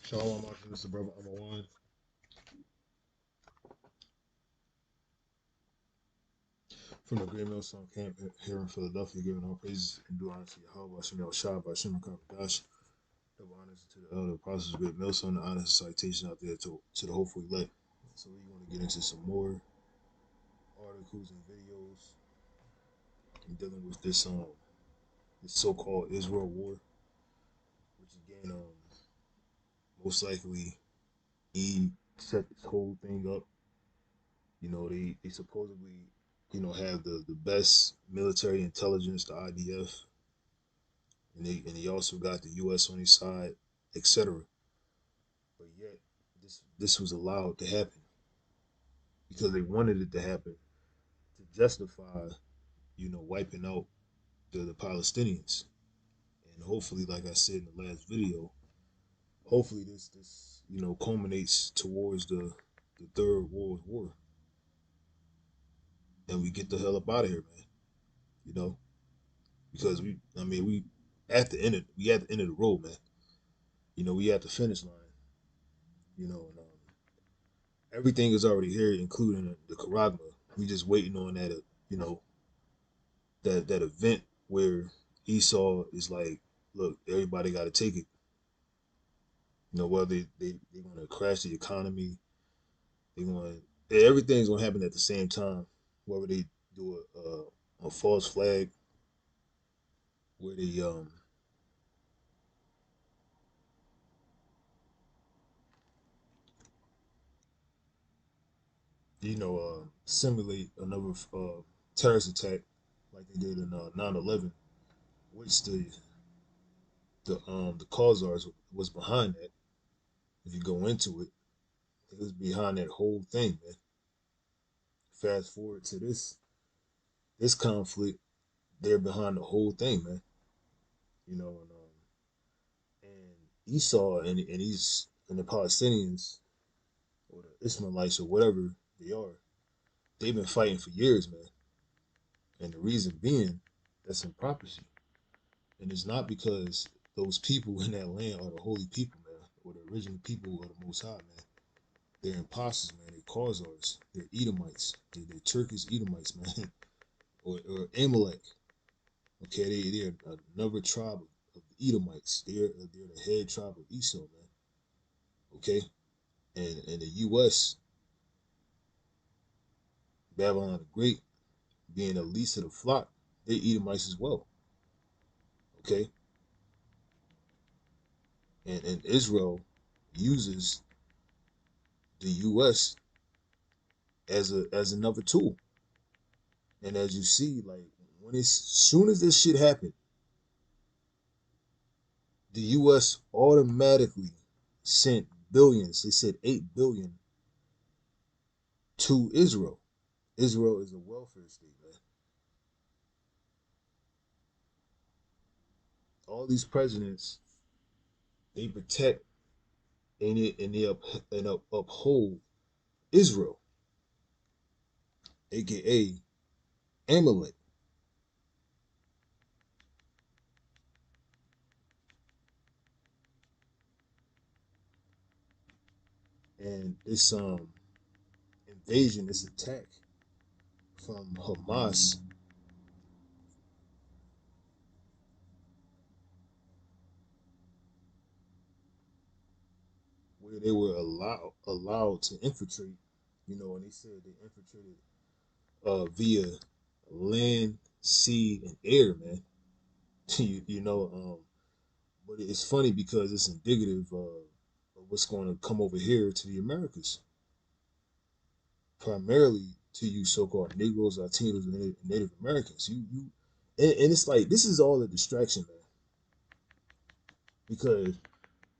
Shalom, Martin. This is brother Amawan from the Green Mill Stone Camp here in Philadelphia, giving all praises and due honor to Yahweh, Hashem Shah, by Hashem Dash. Double honors to the elder apostles, great millstone, the honors and citation out there to the hopeful elect. So we want to get into some more articles and videos dealing with this so-called Israel war, which again most likely he set this whole thing up. You know, they supposedly, have the best military intelligence, the IDF, and they also got the US on his side, etc. But yet this was allowed to happen because they wanted it to happen to justify, wiping out the Palestinians. And hopefully, like I said in the last video, hopefully this culminates towards the third world war, and we get the hell up out of here, man. You know, because we at the end of the road, man. We at the finish line. And everything is already here, including the Karagma. We just waiting on that, that event where Esau is like, look, everybody got to take it. Whether they want to crash the economy, they want everything's gonna happen at the same time. Whether they do a false flag, where they simulate another terrorist attack like they did in 9/11, which the Khazars was behind that. If you go into it, it was behind that whole thing, man. Fast forward to this conflict, they're behind the whole thing, man. And Esau and the Palestinians or the Ishmaelites or whatever they are, they've been fighting for years, man. And the reason being, that's in prophecy. And it's not because those people in that land are the holy people, man, or the original people of the Most High, man. They're imposters, man. They're Khazars. They're Edomites. They're Turkish Edomites, man, or Amalek. Okay, they're another tribe of the Edomites. They're the head tribe of Esau, man. Okay, and the U.S. Babylon the Great being the least of the flock, they Edomites as well. Okay, and Israel uses the U.S. as another tool. And as you see, like when it's soon as this shit happened, the U.S. automatically sent billions. They said 8 billion to Israel. Israel is a welfare state, man. All these presidents, they protect and uphold Israel, aka Amalek. And this invasion, this attack from Hamas, where they were allowed to infiltrate, and they said they infiltrated via land, sea, and air, man. you know, but it's funny because it's indicative of what's going to come over here to the Americas, primarily to you so-called Negroes, Latinos, and Native Americans. And it's like this is all a distraction, man. Because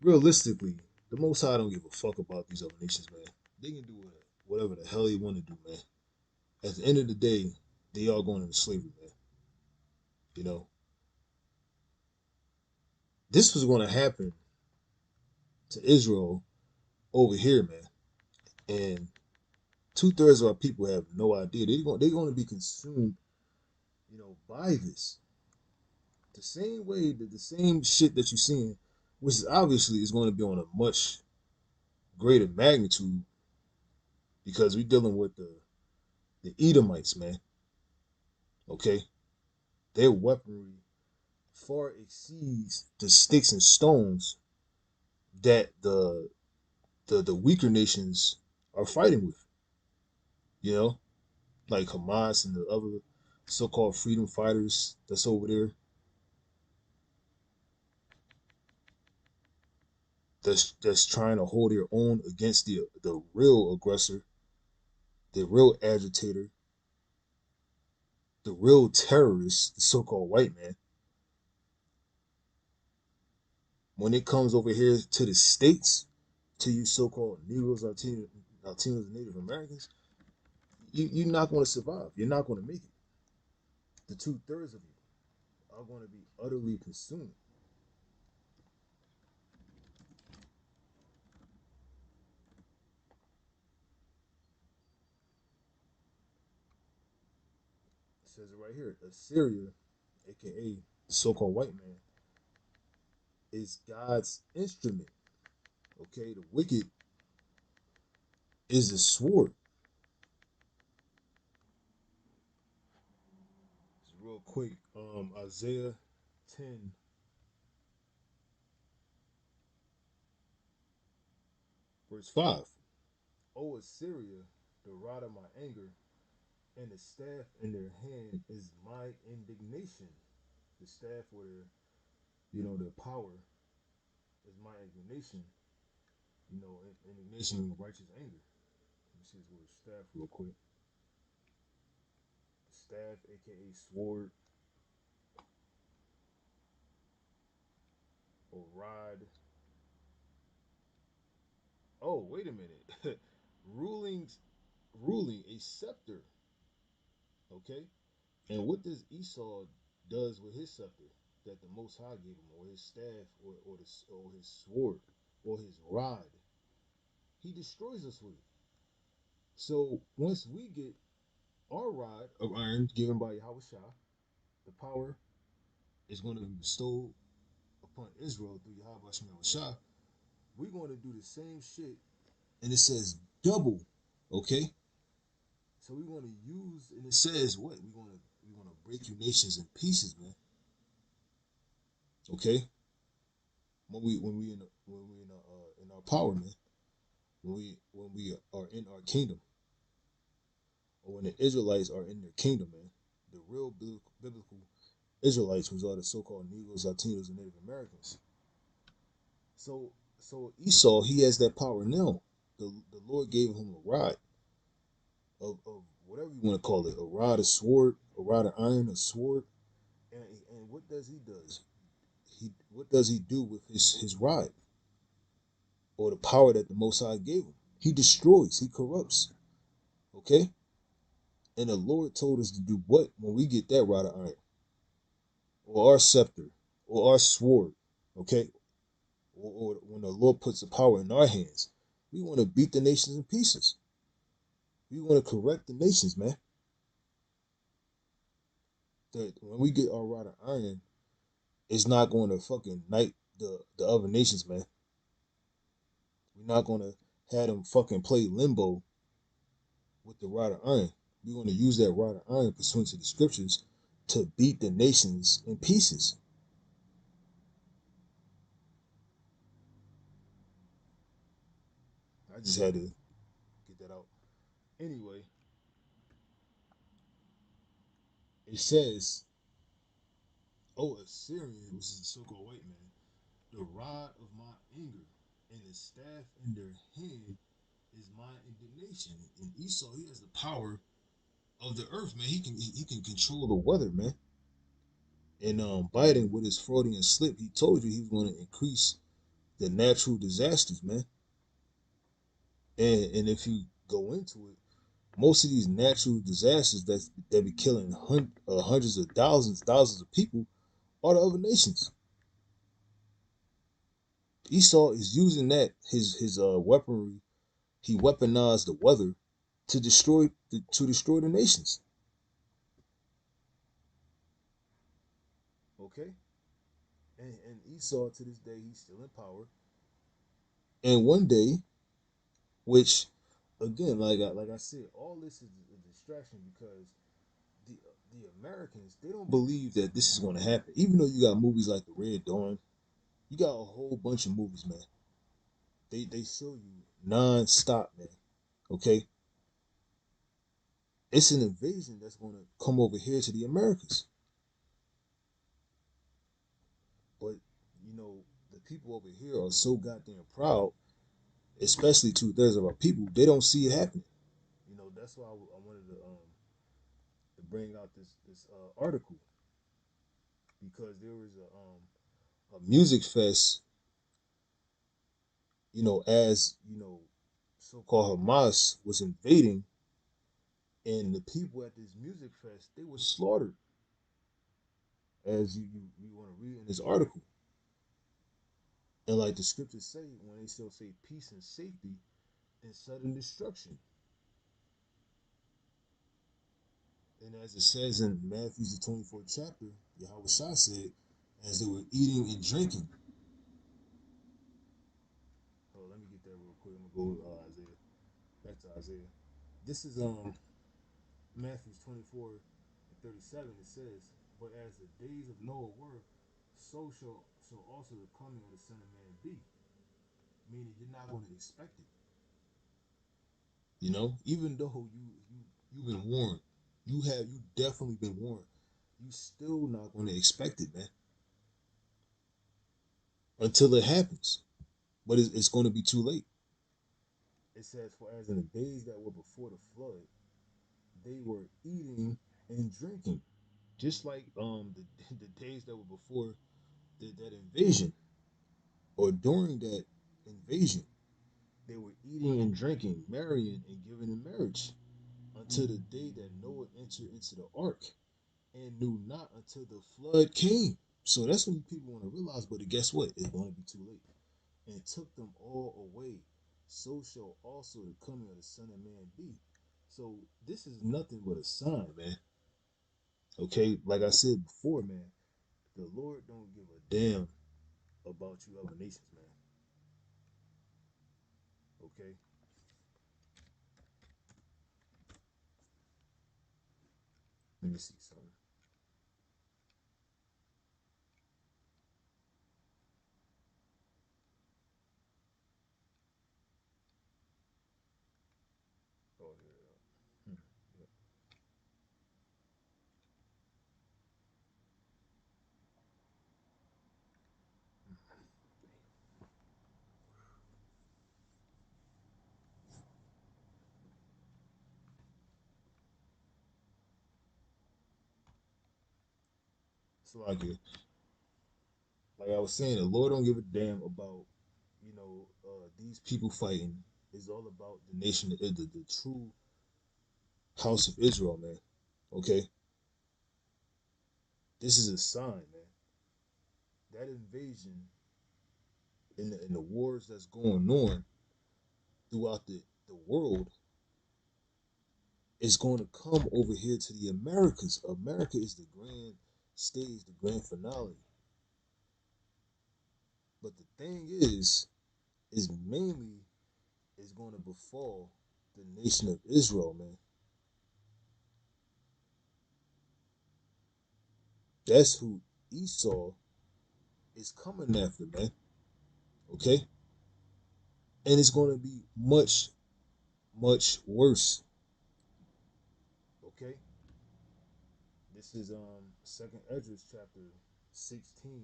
realistically, the Most High don't give a fuck about these other nations, man. They can do whatever the hell they want to do, man. At the end of the day, they all going into slavery, man. You know, this was going to happen to Israel over here, man. And 2/3 of our people have no idea. They're going to be consumed, by this. The same way that the same shit that you're seeing which is obviously is going to be on a much greater magnitude because we're dealing with the Edomites, man. Okay, their weaponry far exceeds the sticks and stones that the weaker nations are fighting with. You know, like Hamas and the other so-called freedom fighters that's over there. That's trying to hold their own against the real aggressor, the real agitator, the real terrorist, the so-called white man. When it comes over here to the states, to you so-called Negroes, Latinos, and Native Americans, you're not going to survive. You're not going to make it. The 2/3 of you are going to be utterly consumed. It says it right here. Assyria, aka the so-called white man, is God's instrument. Okay, the wicked is a sword. Just real quick, Isaiah 10, verse 5. O Assyria, the rod of my anger, and the staff in their hand is my indignation. The staff or their power is my indignation. Indignation and righteous anger. Let me see this word staff real quick. Staff, aka sword or rod. Oh, wait a minute. ruling, ruling a scepter. Okay, and what does Esau does with his scepter that the Most High gave him, or his staff, or his sword, or his rod? He destroys us with it. So once we get our rod of iron given by Yahweh Shah, the power is going to be bestowed upon Israel through Yahweh Shah. We're going to do the same shit, and it says double. Okay, so we're going to use, and it says what we're going to break you nations in pieces, man. Okay, when we in our power, man. When we are in our kingdom, or when the Israelites are in their kingdom, man, the real biblical Israelites, which are the so-called Negroes, Latinos, and Native Americans. So, so Esau, he has that power now. The Lord gave him a rod of whatever you want to call it, a rod, a sword, a rod of iron, a sword. And what does he does? What does he do with his rod or the power that the Most High gave him? He destroys. He corrupts. Okay. And the Lord told us to do what when we get that rod of iron, or our scepter, or our sword, okay? Or when the Lord puts the power in our hands, we want to beat the nations in pieces. We want to correct the nations, man. That when we get our rod of iron, it's not going to fucking knight the other nations, man. We're not going to have them fucking play limbo with the rod of iron. We're going to use that rod of iron pursuant to the scriptures to beat the nations in pieces. I just had to get that out. Anyway, it says, "O Assyrian, which is the so-called white man, the rod of my anger and the staff in their hand is my indignation." And Esau, he has the power of the earth, man. He can control the weather, man. And Biden with his Freudian slip, he told you he was going to increase the natural disasters, man. And if you go into it, most of these natural disasters that be killing hundreds of thousands of people are the other nations. Esau is using that his weaponry. He weaponized the weather to destroy the nations. Okay, And Esau to this day he's still in power. And one day, which again, like I said, all this is a distraction because the the Americans they don't believe that this is going to happen. Even though you got movies like The Red Dawn, you got a whole bunch of movies, man. They show you non-stop, man. Okay, it's an invasion that's going to come over here to the Americas. But the people over here are so goddamn proud, especially 2/3 of our people. They don't see it happening. That's why I wanted to bring out this article because there was a music fest. As so-called Hamas was invading, and the people at this music fest they were slaughtered, as you want to read in this article. And like the scriptures say, when they still say peace and safety and sudden destruction. And as it says in Matthew's the 24th chapter, Yahweh Shah said, as they were eating and drinking. Oh, let me get that real quick. I'm gonna go Isaiah. Back to Isaiah. This is Matthew's 24 and 37. It says, but as the days of Noah were, so also the coming of the Son of Man be. Meaning you're not going to expect it. Even though you've been warned, you definitely been warned. You still not going to expect it, man, until it happens. But it's going to be too late. It says, for as in the days that were before the flood, they were eating and drinking, just like the days that were before that invasion, or during that invasion, they were eating and drinking, marrying and giving in marriage, until the day that Noah entered into the ark, and knew not until the flood came. So that's when people want to realize, but guess what? It's going to be too late. And took them all away. So shall also the coming of the Son of Man be. So this is nothing but a sign, man. Okay, like I said before, man, the Lord don't give a damn about you other nations, man. Okay, let me see something. Oh, yeah. Yeah. So like I was saying, the Lord don't give a damn about these people fighting. It's all about the nation, the true house of Israel, man. Okay, this is a sign, man. That invasion in the wars that's going on throughout the world is going to come over here to the Americas. America is the grand stage, the grand finale. But the thing is mainly is going to befall the nation of Israel, man. That's who Esau is coming after, man. Okay, and it's going to be much, much worse. Okay, this is Second Esdras chapter 16,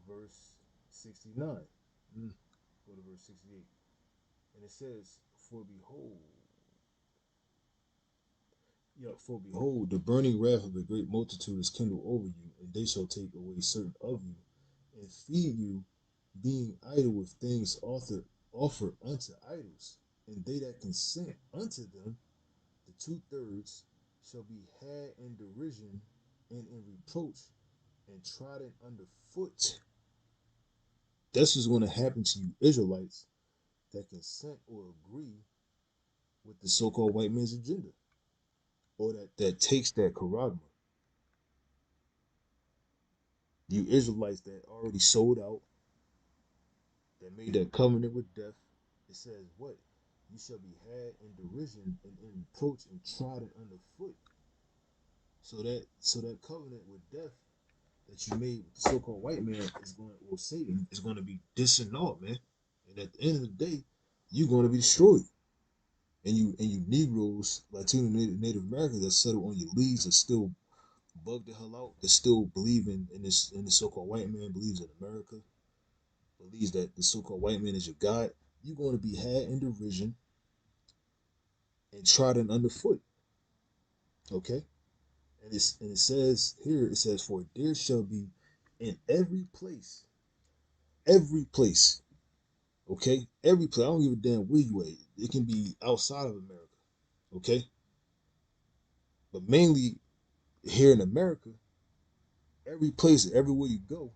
verse 69. Mm. Go to verse 68, and it says, "For behold, yeah, for behold, the burning wrath of a great multitude is kindled over you, and they shall take away certain of you, and feed you, being idle with things offered unto idols, and they that consent unto them, the 2/3, shall be had in derision and in reproach and trodden under foot." That's what's going to happen to you Israelites that consent or agree with the so-called white man's agenda, or that takes that charagma. You Israelites that already sold out, that made that covenant with death. It says what? You shall be had in derision and in reproach and trodden underfoot. So that covenant with death that you made with the so-called white man is going, or Satan, is going to be disannulled, man. And at the end of the day, you're going to be destroyed. And you Negroes, Latino, Native Americans that settle on your leaves are still bugged the hell out. That still believe in this, in the so-called white man, believes in America, believes that the so-called white man is your God. You're going to be had in derision and trodden underfoot. Okay, and it says here, it says, for there shall be in every place. Okay, every place. I don't give a damn where you at. It can be outside of America. Okay, but mainly here in America, every place, everywhere you go,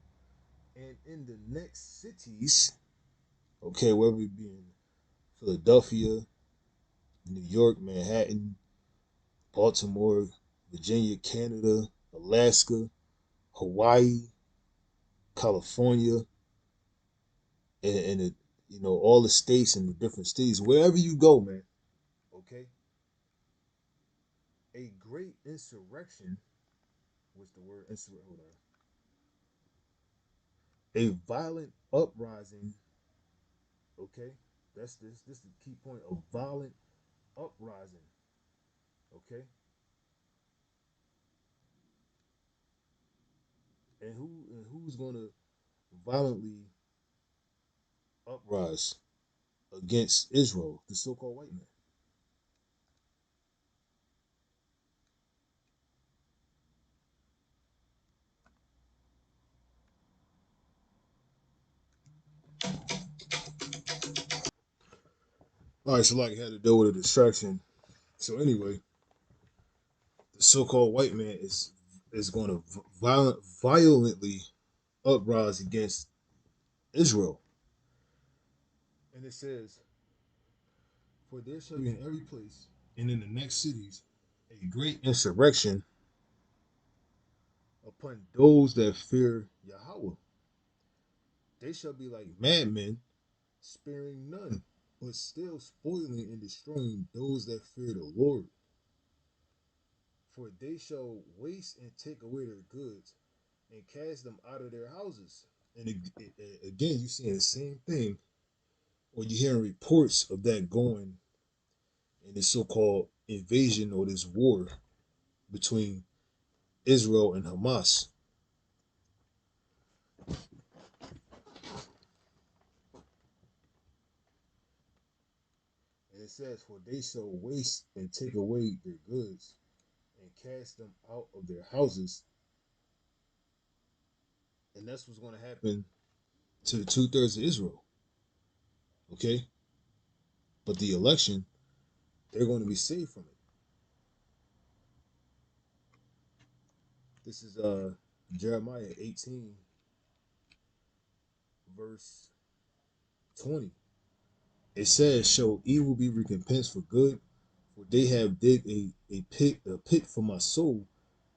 and in the next cities. Okay, whether it be in Philadelphia, New York, Manhattan, Baltimore, Virginia, Canada, Alaska, Hawaii, California, and all the states and the different cities, wherever you go, man. Okay, a great insurrection. What's the word? Hold on. A violent uprising. Okay, that's this. This is the key point. A violent uprising. Okay, and who's gonna violently uprise against Israel, the so-called white man? All right, so like had to deal with a distraction. So anyway, the so-called white man is going to violently uprise against Israel, and it says, "For there shall be in every place and in the next cities a great insurrection upon those that fear Yahweh. They shall be like madmen, sparing none, but still spoiling and destroying those that fear the Lord. For they shall waste and take away their goods and cast them out of their houses." And again, you're seeing the same thing, or you're hearing reports of that going in this so-called invasion or this war between Israel and Hamas. And it says, "For they shall waste and take away their goods and cast them out of their houses." And that's what's going to happen to the 2/3 of Israel. Okay, but the election, they're going to be saved from it. This is Jeremiah 18, verse 20. It says, "Shall evil be recompensed for good? For they have digged a pit for my soul.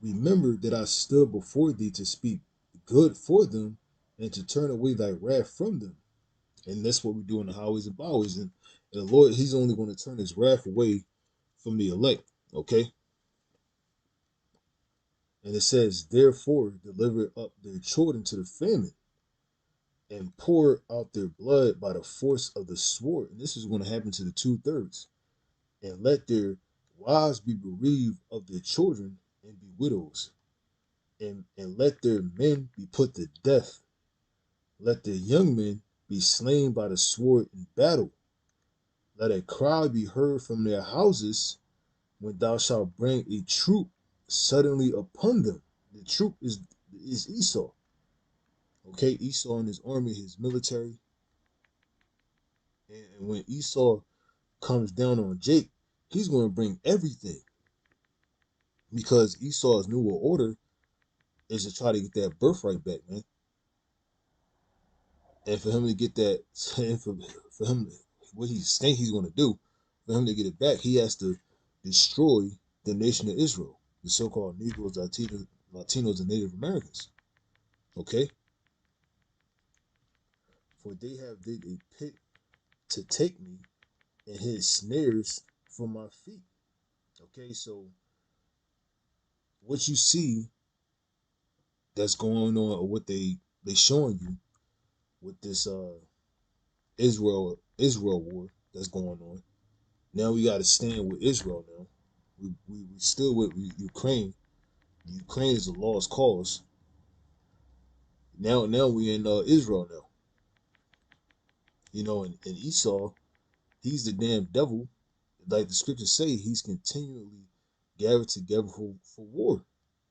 Remember that I stood before thee to speak good for them, and to turn away thy wrath from them." And that's what we do in the highways and byways. And the Lord, He's only going to turn His wrath away from the elect. Okay. And it says, "Therefore deliver up their children to the famine, and pour out their blood by the force of the sword." And this is going to happen to the 2/3. "And let their wives be bereaved of their children and be widows, and let their men be put to death. Let their young men be slain by the sword in battle. Let a cry be heard from their houses when thou shalt bring a troop suddenly upon them." The troop is Esau. Okay, Esau and his army, his military. And when Esau comes down on Jake, he's going to bring everything, because Esau's new order is to try to get that birthright back, man. And for him to get that, for him, what he think he's going to do, for him to get it back, he has to destroy the nation of Israel, the so-called Negroes, Latinos, and Native Americans. Okay, for they have dig a pit to take me, and his snares for my feet. Okay, so what you see that's going on, or what they showing you with this Israel war that's going on. Now we got to stand with Israel. Now we still with Ukraine. Ukraine is a lost cause. Now we in Israel now. You know, and Esau, he's the damn devil. Like the scriptures say, he's continually gathered together for war.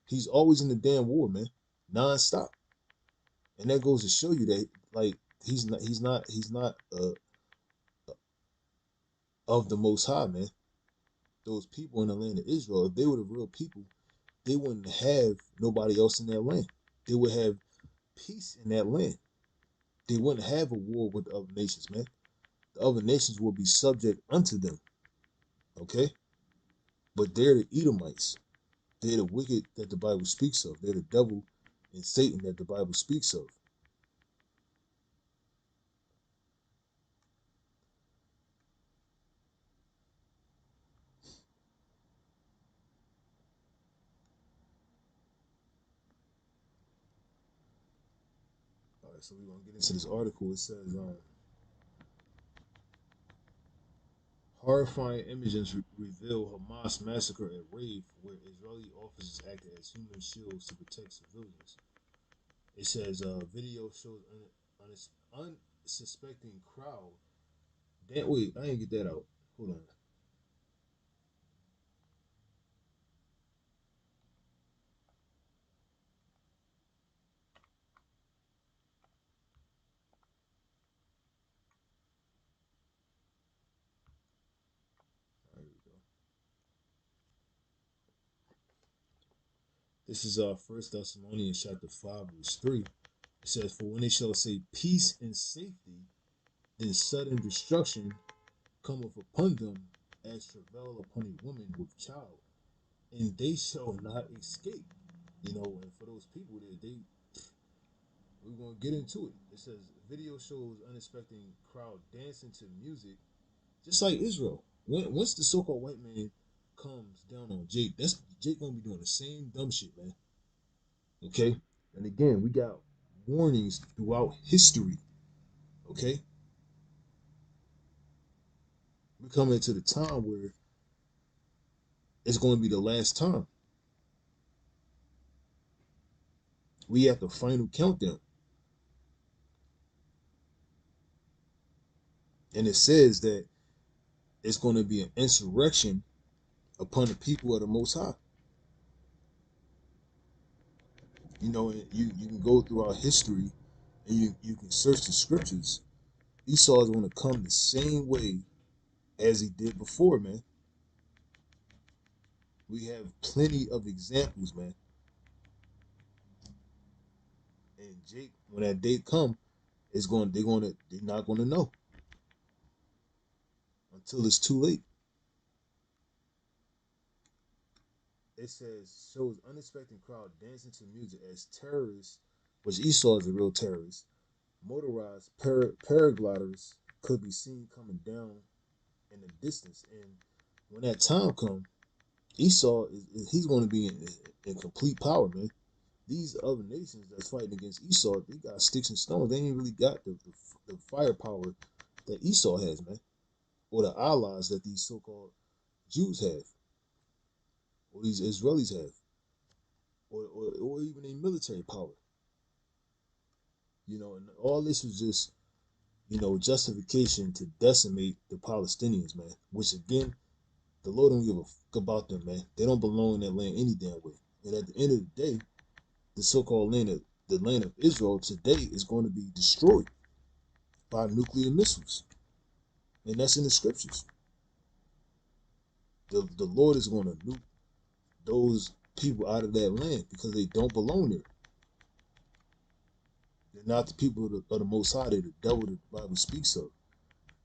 He's always in the damn war, man, non-stop. And that goes to show you that, like, he's not of the Most High, man. Those people in the land of Israel, if they were the real people, they wouldn't have nobody else in that land. They would have peace in that land. They wouldn't have a war with the other nations, man. The other nations will be subject unto them. Okay? But they're the Edomites. They're the wicked that the Bible speaks of. They're the devil and Satan that the Bible speaks of. All right, so we're gonna get into this article. It says, horrifying images reveal Hamas massacre at Rave, where Israeli officers acted as human shields to protect civilians. It says, video shows unsuspecting crowd. Damn, wait, I didn't get that out. Hold on. There we go. This is First Thessalonians chapter 5 verse 3. It says, "For when they shall say peace and safety, then sudden destruction cometh upon them, as travail upon a woman with child, and they shall not escape." You know, and for those people that we're gonna get into it. It says video shows unexpected crowd dancing to music, just like Israel. Once the so-called white man comes down on Jake, that's Jake gonna be doing the same dumb shit, man. Okay, and again, we got warnings throughout history. Okay, we're coming to the time where it's going to be the last time. We at the final countdown, and it says that it's going to be an insurrection upon the people of the Most High. You know, you can go throughout history, and you can search the scriptures. Esau is going to come the same way as he did before, man. We have plenty of examples, man. And Jake, when that day come, they're not gonna know until it's too late. It says shows unexpected crowd dancing to music as terrorists, which Esau is a real terrorist. Motorized paragliders could be seen coming down in the distance, and when that time comes, Esau he's going to be in complete power, man. These other nations that's fighting against Esau, they got sticks and stones. They ain't really got the firepower that Esau has, man, or the allies that these so-called Jews have, or these Israelis have, or even a military power. You know, and all this was just, you know, justification to decimate the Palestinians, man. Which again, the Lord don't give a fuck about them, man. They don't belong in that land any damn way. And at the end of the day, the so-called the land of Israel today is going to be destroyed by nuclear missiles, and that's in the scriptures. The Lord is going to nuke those people out of that land because they don't belong there. They're not the people of the Most High. They're the devil that the Bible speaks of.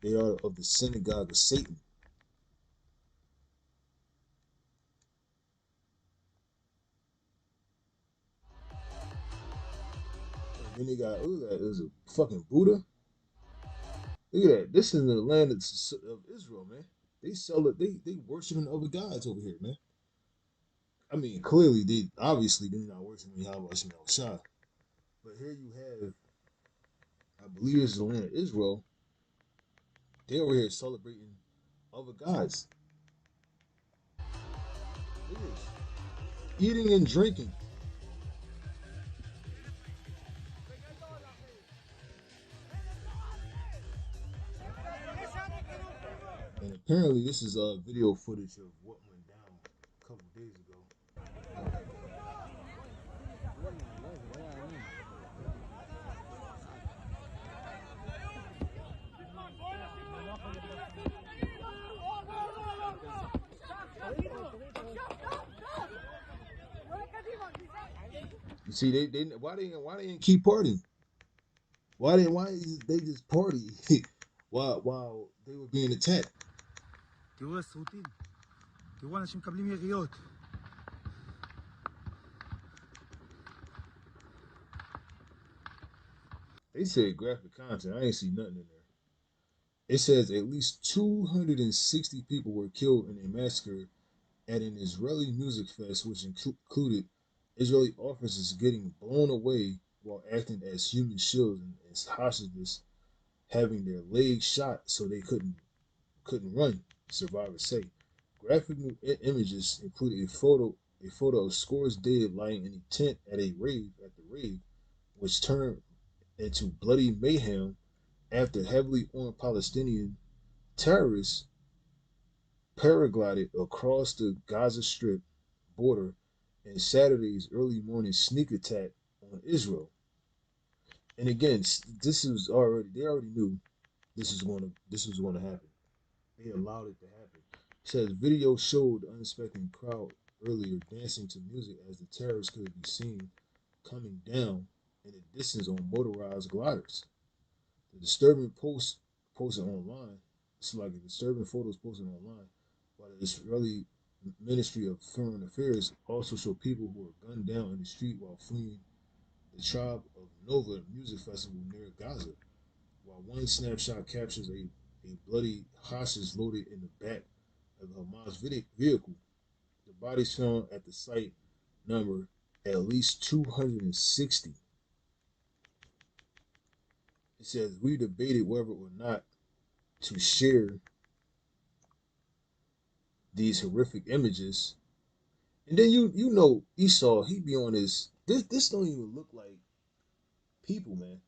They are of the synagogue of Satan. Then they got, look at that, there's a fucking Buddha. Look at that. This is the land of Israel, man. They sell it. They worshiping other gods over here, man. I mean, clearly they're not worshiping Yahweh Shem Shah. But here you have, I believe it's the land of Israel. They over here celebrating other gods. Look at this. Eating and drinking. And apparently this is video footage of what went down a couple days ago. You see, they why they didn't keep partying? Why they just party while they were being attacked? תראו הסרוטים, תראו אנשים מקבלים יריות. They said graphic content. I ain't see nothing in there. It says at least 260 people were killed in a massacre at an Israeli music fest, which included Israeli officers getting blown away while acting as human shields and as hostages, having their legs shot so they couldn't run. Survivors say. Graphic images included a photo of scores dead lying in a tent at the rave, which turned into bloody mayhem after heavily armed Palestinian terrorists paraglided across the Gaza Strip border in Saturday's early morning sneak attack on Israel. And again, they already knew this was going to happen. They allowed it to happen. It says video showed the unsuspecting crowd earlier dancing to music as the terrorists could be seen coming down in the distance on motorized gliders. The disturbing post posted online. It's like a disturbing photos posted online by the Israeli Ministry of Foreign Affairs also show people who were gunned down in the street while fleeing the Tribe of Nova music festival near Gaza, while one snapshot captures a bloody hostage loaded in the back of the Hamas vehicle. The bodies found at the site number at least 260. It says, we debated whether or not to share these horrific images. And then you know Esau, he be on this don't even look like people, man.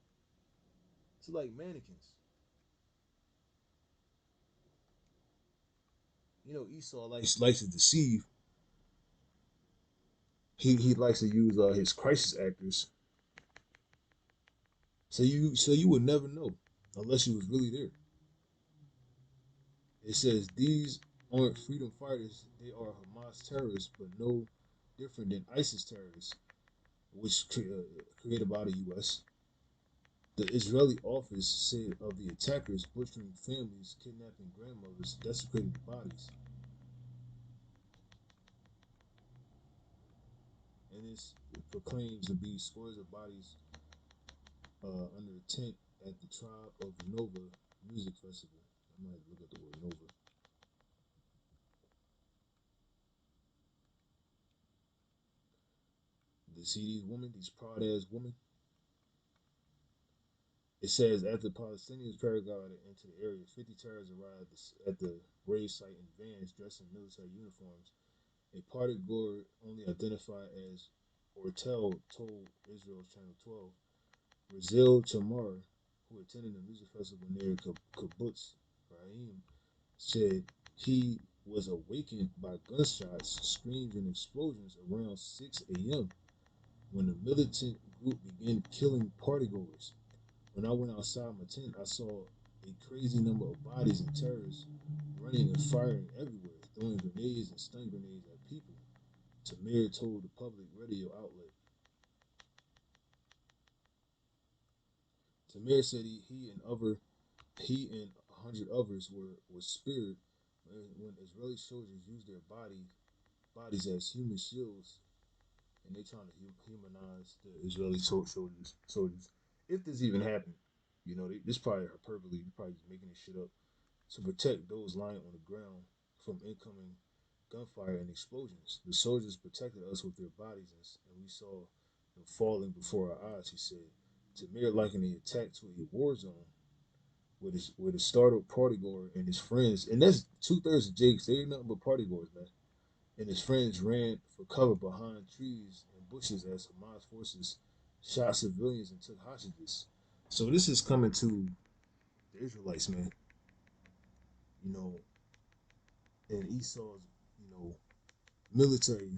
It's like mannequins. You know Esau likes to deceive. He likes to use his crisis actors. So you would never know unless you was really there. It says these aren't freedom fighters, they are Hamas terrorists, but no different than ISIS terrorists, which created by the U.S. The Israeli office said of the attackers butchering families, kidnapping grandmothers, desecrating bodies. And it proclaims to be scores of bodies under a tent at the Tribe of Nova music festival. I might look at the word Nova. You see these women, these proud ass women? It says after Palestinians paraglided into the area, 50 terrorists arrived at the rave site in vans dressed in military uniforms. A party goer only identified as Ortel told Israel's Channel 12. Brazil Tamar, who attended the music festival near Kibbutz Rahim, said he was awakened by gunshots, screams, and explosions around 6 a.m. when the militant group began killing partygoers. When I went outside my tent, I saw a crazy number of bodies and terrorists running and firing everywhere, throwing grenades and stun grenades at people, Tamir told the public radio outlet. Tamir said he and 100 others were spared when Israeli soldiers used their bodies as human shields, and they trying to humanize the Israeli soldiers. if this even happened, this probably hyperbole. They're probably just making this shit up to protect those lying on the ground from incoming gunfire and explosions. The soldiers protected us with their bodies, and we saw them falling before our eyes, he said. Tamir likened the attack to a war zone with a startled partygoer and his friends, and that's two-thirds of Jakes, they ain't nothing but partygoers, man. And his friends ran for cover behind trees and bushes as Hamas forces shot civilians and took hostages. So this is coming to the Israelites, man. You know, and Esau's, you know, military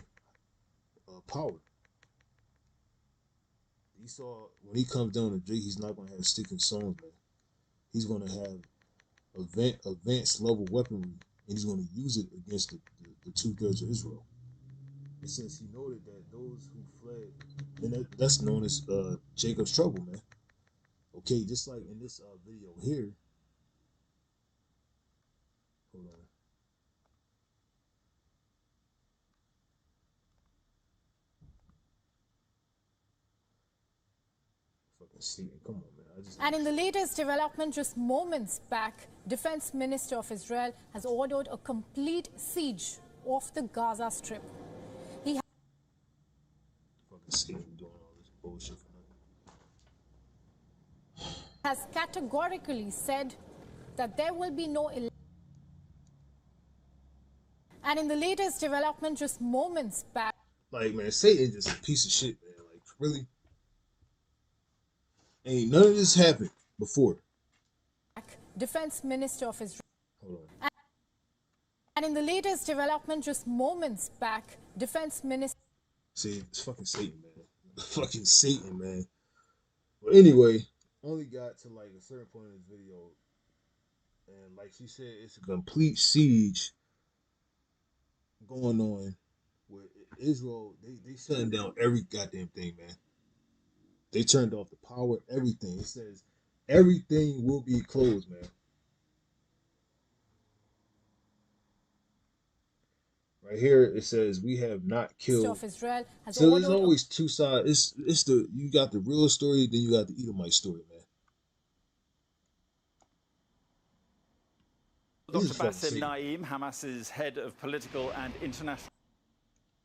power. Esau, when he comes down to Drake, he's not going to have sticks and stones, man. He's going to have advanced level weaponry, and he's going to use it against the two-thirds of Israel. It says he noted that those who fled, and that's known as Jacob's trouble, man. Okay, just like in this video here. Hold on. Fucking see it. Come on, man. And in the latest development, just moments back, Defense Minister of Israel has ordered a complete siege of the Gaza Strip. He fucking see him doing all this bullshit for nothing. Has categorically said that there will be no and in the latest development, just moments back. Like, man, Satan just a piece of shit, man. Like, really? Ain't none of this happened before. Defense Minister of Israel. Hold on. And in the latest development, just moments back, Defense Minister. See, it's fucking Satan, man. Fucking Satan, man. But anyway, only got to like a certain point in this video, and like she said, it's a complete siege going on where Israel they shutting down every goddamn thing, man. They turned off the power, everything. It says everything will be closed, man. Right here it says we have not killed. Of Israel has so there's always two sides. It's the you got the real story, then you got the Edomite story, man. Dr. Bassem Naim, Hamas's head of political and international.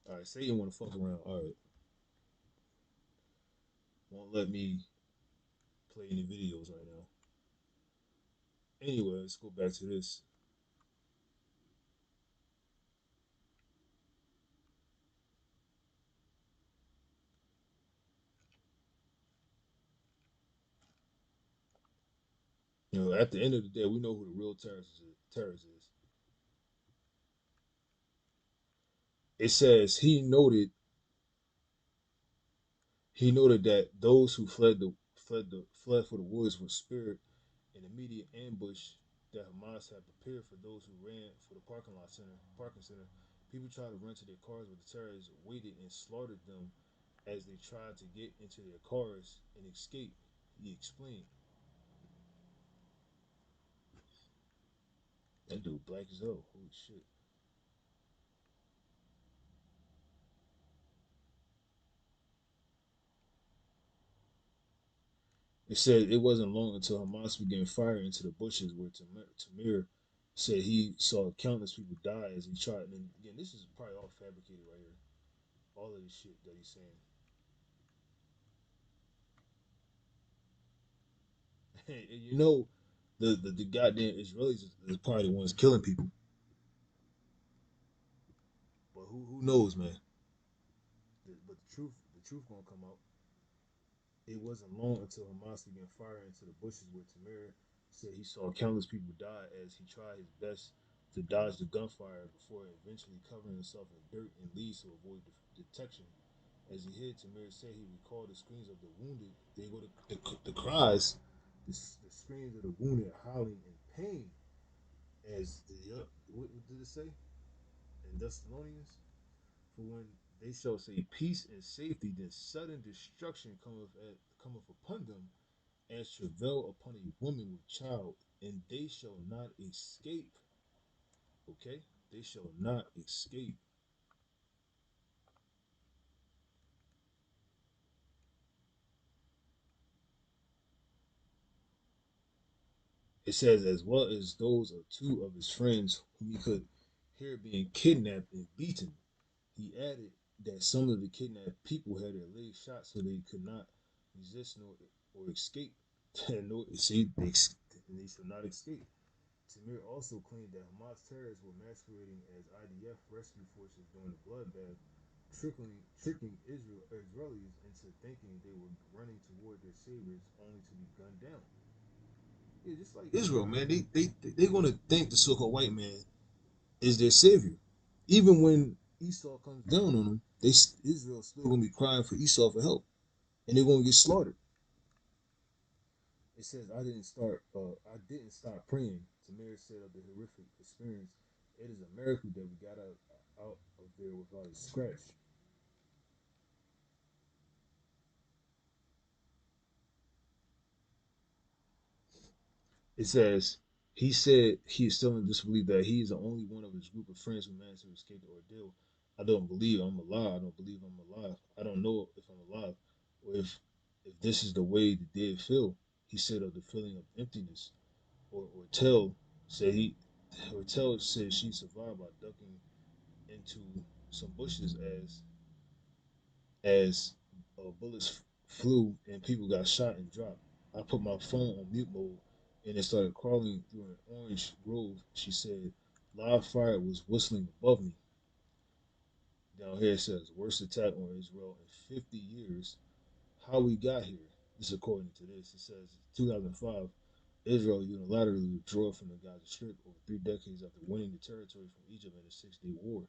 All right, say you want to fuck around. All right. Won't let me play any videos right now. Anyway, let's go back to this. At the end of the day, we know who the real terrorist is. It says he noted that those who fled for the woods were spared an immediate ambush that Hamas had prepared for those who ran for the parking center. People tried to run to their cars, but the terrorists waited and slaughtered them as they tried to get into their cars and escape. He explained. That dude black as hell. Holy shit. It said it wasn't long until Hamas began firing into the bushes where Tamir said he saw countless people die as he tried. And again, this is probably all fabricated right here. All of this shit that he's saying. And the goddamn Israelis is probably the ones killing people. But who knows, man? But the truth gonna come out. It wasn't long until Hamas began firing into the bushes where Tamir said he saw countless people die as he tried his best to dodge the gunfire before eventually covering himself in dirt and leaves to avoid detection. As he hid, Tamir said he recalled the screams of the wounded. They go the cries, the screams of the wounded howling in pain. As what did it say? In Thessalonians, for when they shall say peace and safety, then sudden destruction cometh upon them, as travail upon a woman with child, and they shall not escape. Okay? They shall not escape. It says, as well as those of two of his friends whom he could hear being kidnapped and beaten. He added that some of the kidnapped people had their legs shot so they could not resist nor or escape. nor, see, they should not escape. Tamir also claimed that Hamas terrorists were masquerading as IDF rescue forces during the bloodbath, tricking Israelis into thinking they were running toward their saviors only to be gunned down. Yeah, just like Israel, man, they're gonna think the so-called white man is their savior, even when Esau comes down on them. Israel's still gonna be crying for Esau for help, and they're gonna get slaughtered. It says, I didn't stop praying. Tamir said of the horrific experience, it is a miracle that we got out of there without a scratch. It says, he said he is still in disbelief that he is the only one of his group of friends who managed to escape the ordeal. I don't believe I'm alive. I don't believe I'm alive. I don't know if I'm alive or if this is the way the dead feel. He said of the feeling of emptiness. Ortel said he Ortel said she survived by ducking into some bushes as bullets flew and people got shot and dropped. I put my phone on mute mode and it started crawling through an orange grove. She said live fire was whistling above me. Down here it says worst attack on Israel in 50 years. How we got here. This is according to this. It says 2005 Israel unilaterally withdrew from the Gaza Strip over 3 decades after winning the territory from Egypt in a 6-day war.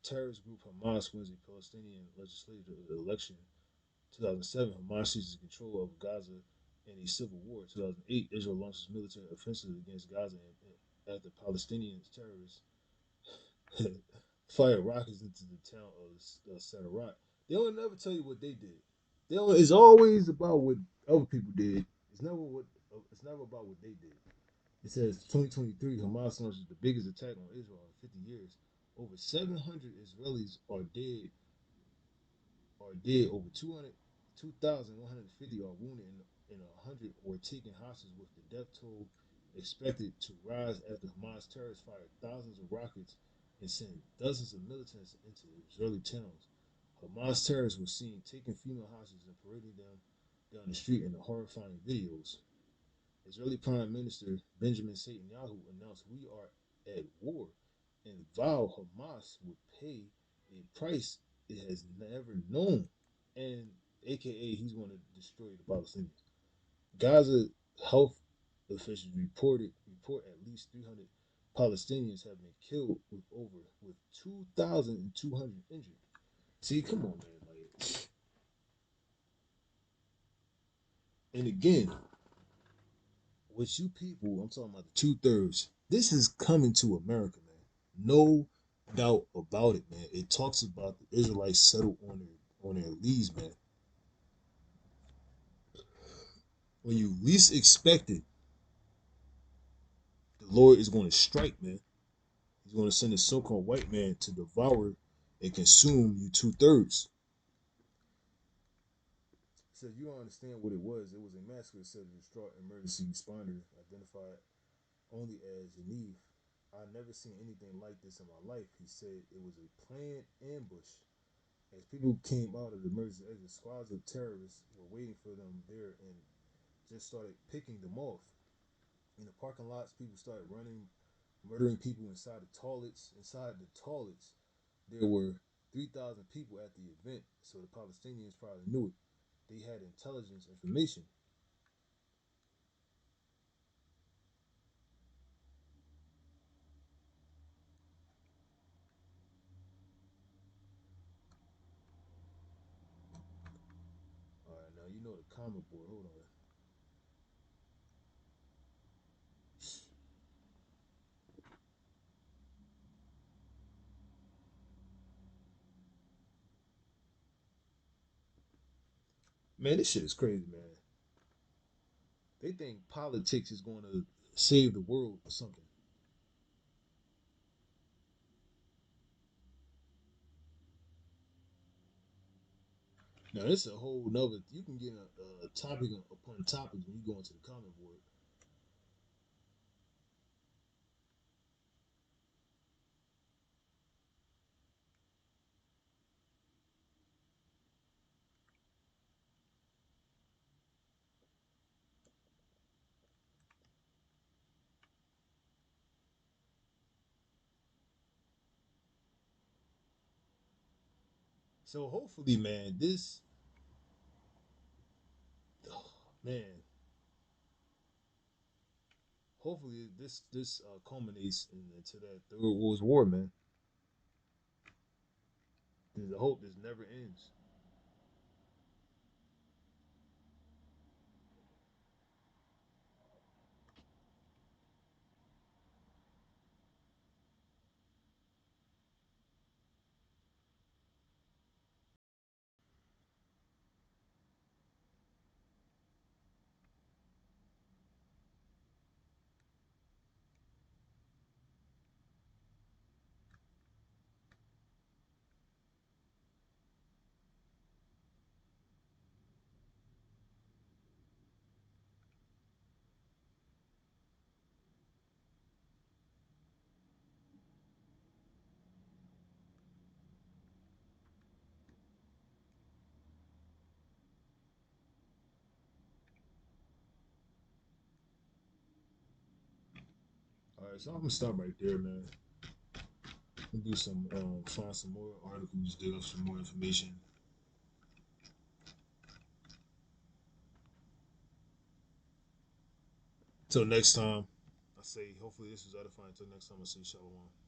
Terrorist group Hamas wins a Palestinian legislative election. 2007, Hamas seizes control of Gaza in a civil war. 2008, Israel launches military offensive against Gaza after Palestinian terrorists fire rockets into the town of Sederot. They don't never tell you what they did. It's always about what other people did. It's never about what they did. It says 2023 Hamas launches the biggest attack on Israel in 50 years. Over 700 Israelis are dead. Over 2,150 are wounded, and 100 were taken hostage, with the death toll expected to rise after Hamas terrorists fired thousands of rockets and sent dozens of militants into Israeli towns. Hamas terrorists were seen taking female hostages and parading them down the street in the horrifying videos. Israeli Prime Minister Benjamin Netanyahu announced we are at war and vowed Hamas would pay a price it has never known. And AKA he's going to destroy the Palestinians. Gaza health officials report at least 300 Palestinians have been killed with 2,200 injured. See, come on, man. Like, and again, with you people, I'm talking about the 2/3. This is coming to America, man. No doubt about it, man. It talks about the Israelites settled on their leaves, man. When you least expect it, the Lord is going to strike, man. He's going to send a so-called white man to devour and consume you 2/3. So you don't understand what it was. It was a massacre, said a distraught emergency responder identified only as Yaniv. I've never seen anything like this in my life. He said it was a planned ambush. As people came out of the emergency exit, squads of terrorists were waiting for them there and just started picking them off. In the parking lots, people started running, murdering people inside the toilets. Inside the toilets, there were 3,000 people at the event, so the Palestinians probably knew it. They had intelligence information. All right, now you know the comment board. Hold on. Man, this shit is crazy, man. They think politics is going to save the world or something. Now, it's a whole nother. You can get a topic upon topic when you go into the comment board. So hopefully, man, this man, hopefully this culminates into that third World War, man. There's a hope this never ends. All right, so I'm gonna stop right there, man. And do some find some more articles, dig up some more information. Till next time, I say hopefully this was edifying. Till next time, I say shalom.